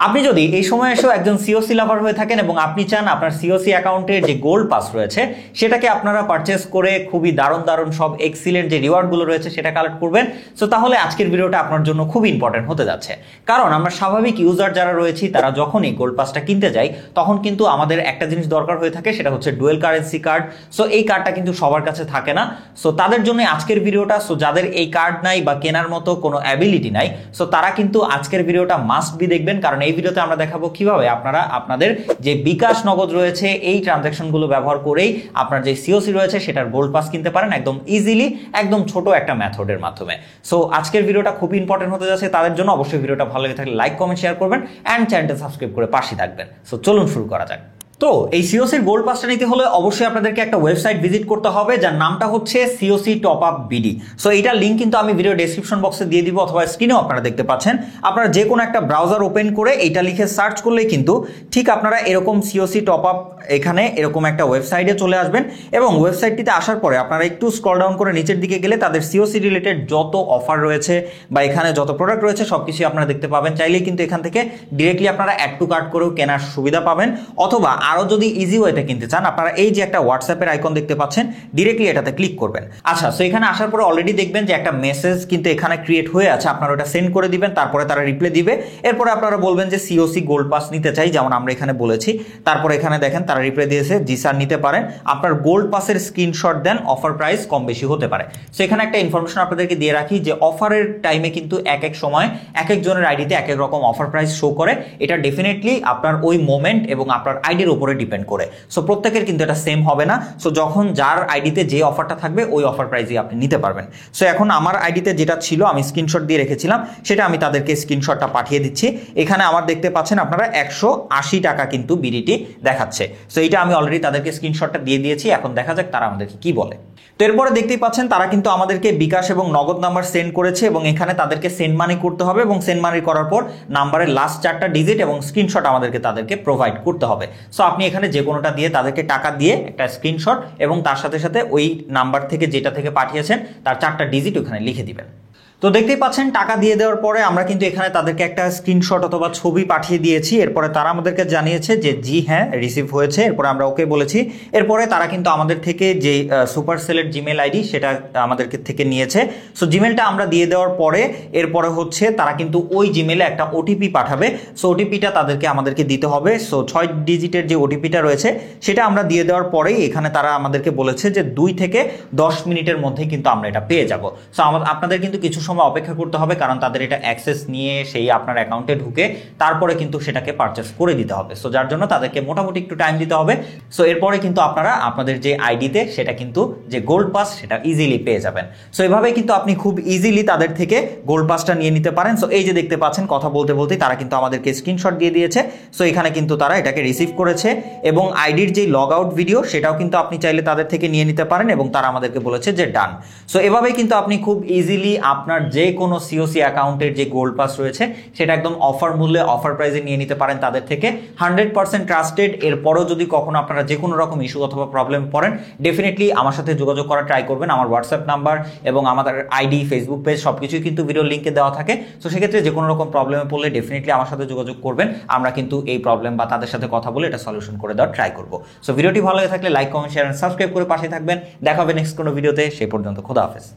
আপনি যদি এই সময় এসেও একজন সিওসি লাভার হয়ে থাকেন এবং আপনি চান আপনার সিওসি অ্যাকাউন্টের যে গোল্ড পাস রয়েছে সেটাকে আপনারা পারচেস করে খুবই দারুণ দারুণ সব এক্সিলেন্ট যে রিওয়ার্ডগুলো রয়েছে সেটা কালেক্ট করবেন, সো তাহলে আজকের ভিডিওটা আপনার জন্য খুব ইম্পর্টেন্ট হতে যাচ্ছে। কারণ আমরা স্বাভাবিক ইউজার যারা রয়েছি তারা যখনই গোল্ড পাসটা কিনতে যাই তখন কিন্তু আমাদের একটা জিনিস দরকার হয়ে থাকে, সেটা হচ্ছে ডুয়েল কারেন্সি কার্ড। সো এই কার্ডটা কিন্তু সবার কাছে থাকে না, সো তাদের জন্য আজকের ভিডিওটা। সো যাদের এই কার্ড নাই বা কেনার মতো কোনো অ্যাবিলিটি নাই, সো তারা কিন্তু আজকের ভিডিওটা মাস্ট বি দেখবেন, কারণ এই ভিডিওতে আমরা দেখাবো কিভাবে আপনারা আপনাদের যে বিকাশ নগদ রয়েছে এই ট্রানজাকশনগুলো ব্যবহার করেই আপনার যে সিওসি রয়েছে সেটার গোল্ড পাস কিনতে পারেন একদম ইজিলি, একদম ছোট একটা মেথডের মাধ্যমে। সো আজকের ভিডিওটা খুব ইম্পর্টেন্ট হতে যাচ্ছে তাদের জন্য। অবশ্যই ভিডিওটা ভালো লেগে থাকলে লাইক কমেন্ট শেয়ার করবেন অ্যান্ড চ্যানেলটা সাবস্ক্রাইব করে পাশে থাকবেন। সো চলুন শুরু করা যাক। তো এই সিওসির গোল্ড পাসটা নিতে হলে অবশ্যই আপনাদেরকে একটা ওয়েবসাইট ভিজিট করতে হবে যার নামটা হচ্ছে COC top up BD. So এইটার লিঙ্ক কিন্তু আমি ভিডিও ডেসক্রিপশন বক্সে দিয়ে দিব, অথবা স্ক্রিনেও আপনারা দেখতে পাচ্ছেন। আপনারা যে কোনো একটা ব্রাউজার ওপেন করে এইটা লিখে সার্চ করলেই কিন্তু ঠিক আপনারা এরকম সিওসি টপ আপ এখানে এরকম একটা ওয়েবসাইটে চলে আসবেন, এবং ওয়েবসাইটটিতে আসার পরে আপনারা একটু স্ক্রল ডাউন করে নিচের দিকে গেলে তাদের সিওসি রিলেটেড যত অফার রয়েছে বা এখানে যত প্রোডাক্ট রয়েছে সবকিছু আপনারা দেখতে পাবেন। চাইলেই কিন্তু এখান থেকে ডিরেক্টলি আপনারা অ্যাড টু কার্ট করেও কেনার সুবিধা পাবেন, অথবা আরও যদি ইজি ওয়েতে কিনতে চান আপনারা এই যে একটা হোয়াটসঅ্যাপের আইকন দেখতে পাচ্ছেন, ডিরেক্টলি এটাতে ক্লিক করবেন। আচ্ছা, সো এখানে আসার পরে অলরেডি দেখবেন যে একটা মেসেজ কিন্তু এখানে ক্রিয়েট হয়ে আছে, আপনারা ওটা সেন্ড করে দিবেন, তারপরে তারা রিপ্লাই দিবে। এরপরে আপনারা বলবেন যে সিওসি গোল্ড পাস নিতে চাই, যেমন আমরা এখানে বলেছি। তারপরে এখানে দেখেন তারা রিপ্লাই দিয়েছে জি স্যার নিতে পারেন, আপনার গোল্ড পাসের স্ক্রিনশট দেন, অফার প্রাইস কম বেশি হতে পারে। সো এখানে একটা ইনফরমেশন আপনাদেরকে দিয়ে রাখি যে অফারের টাইমে কিন্তু এক এক সময় এক একজনের আইডিতে এক এক রকম অফার প্রাইস শো করে। এটা ডেফিনেটলি আপনার ওই মোমেন্ট এবং আপনার আইডির উপরে ডিপেন্ড করে। সো প্রত্যেকের কিন্তু এটা সেম হবে না। সো যখন যার আইডিতে যে অফারটা থাকবে ওই অফার প্রাইসে আপনি নিতে পারবেন। সো এখন আমার আইডিতে যেটা ছিল আমি স্ক্রিনশট দিয়ে রেখেছিলাম, সেটা আমি তাদেরকে স্ক্রিনশটটা পাঠিয়ে দিচ্ছি। এখানে আমার দেখতে পাচ্ছেন আপনারা 180 টাকা কিন্তু বিডিটি দেখাচ্ছে। সো এইটা আমি অলরেডি তাদেরকে স্ক্রিনশটটা দিয়ে দিয়েছি। এখন দেখা যাক তারা আমাদেরকে কি বলে। তো এরপরে দেখতেই পাচ্ছেন তারা কিন্তু আমাদেরকে বিকাশ এবং নগদ নাম্বার সেন্ড করেছে, এবং এখানে তাদেরকে সেন্ড মানি করতে হবে, এবং সেন্ড মানি করার পর নাম্বারের লাস্ট 4টা ডিজিট এবং স্ক্রিনশট আমাদেরকে তাদেরকে প্রোভাইড করতে হবে। সো আপনি এখানে যে কোনোটা দিয়ে তাদেরকে টাকা দিয়ে একটা স্ক্রিনশট এবং তার সাথে সাথে ওই নাম্বার থেকে যেটা থেকে পাঠিয়েছেন তার 4টা ডিজিট ওখানে লিখে দিবেন। তো দেখতেই পাচ্ছেন টাকা দিয়ে দেওয়ার পরে আমরা কিন্তু এখানে তাদেরকে একটা স্ক্রিনশট অথবা ছবি পাঠিয়ে দিয়েছি। এরপরে তারা আমাদেরকে জানিয়েছে যে জি হ্যাঁ রিসিভ হয়েছে, এরপরে আমরা ওকে বলেছি। এরপরে তারা কিন্তু আমাদের থেকে যে সুপার সেলের জিমেল আইডি সেটা আমাদেরকে থেকে নিয়েছে। সো জিমেলটা আমরা দিয়ে দেওয়ার পরে এরপরে হচ্ছে তারা কিন্তু ওই জিমেলে একটা ওটিপি পাঠাবে। সো ওটিপিটা তাদেরকে আমাদেরকে দিতে হবে। সো 6 ডিজিটের যে ওটিপিটা রয়েছে সেটা আমরা দিয়ে দেওয়ার পরেই এখানে তারা আমাদেরকে বলেছে যে 2 থেকে 10 মিনিটের মধ্যেই কিন্তু আমরা এটা পেয়ে যাব। সো আপনাদের কিন্তু কিছু সময় অপেক্ষা করতে হবে, কারণ তাদের এটা অ্যাক্সেস নিয়ে সেই আপনার অ্যাকাউন্টে ঢুকে তারপরে কিন্তু সেটাকে পারচেস করে দিতে হবে। সো যার জন্য তাদেরকে মোটামুটি একটু টাইম দিতে হবে। সো এরপরে কিন্তু আপনারা আপনাদের যে আইডিতে সেটা কিন্তু যে গোল্ড পাস সেটা ইজিলি পেয়ে যাবেন। সো এভাবে কিন্তু আপনি খুব ইজিলি তাদের থেকে গোল্ড পাসটা নিয়ে নিতে পারেন। সো এই যে দেখতে পাচ্ছেন কথা বলতে বলতেই তারা কিন্তু আমাদেরকে স্ক্রিনশট দিয়ে দিয়েছে। সো এখানে কিন্তু তারা এটাকে রিসিভ করেছে, এবং আইডির যে লগ আউট ভিডিও সেটাও কিন্তু আপনি চাইলে তাদের থেকে নিয়ে নিতে পারেন, এবং তারা আমাদেরকে বলেছে যে ডান। সো এভাবেই কিন্তু আপনি খুব ইজিলি আপনার যে কোনো সিওসি অ্যাকাউন্টের যে গোল্ড পাস রয়েছে সেটা একদম অফার মূল্যে অফার প্রাইসে নিয়ে নিতে পারেন তাদের থেকে। 100% ট্রাস্টেড। এরপরও যদি কখনো আপনারা যে কোনো রকম ইস্যু অথবা প্রবলেম পড়েন, ডেফিনেটলি আমার সাথে যোগাযোগ করার ট্রাই করবেন। আমার হোয়াটসঅ্যাপ নাম্বার এবং আমাদের আইডি, ফেসবুক পেজ সবকিছুই কিন্তু ভিডিও লিঙ্কে দেওয়া থাকে। তো সেক্ষেত্রে যে কোনো রকম প্রবলেমে পড়লে ডেফিনেটলি আমার সাথে যোগাযোগ করবেন। আমরা কিন্তু এই প্রবলেম বা তাদের সাথে কথা বলে এটা সলিউশন করে দেওয়ার ট্রাই করবো। সো ভিডিওটি ভালো লাগে থাকলে লাইক কমেন্ট শেয়ার সাবস্ক্রাইব করে পাশে থাকবেন। দেখা হবে নেক্সট কোনো ভিডিওতে। সেই পর্যন্ত খোদা হাফেজ।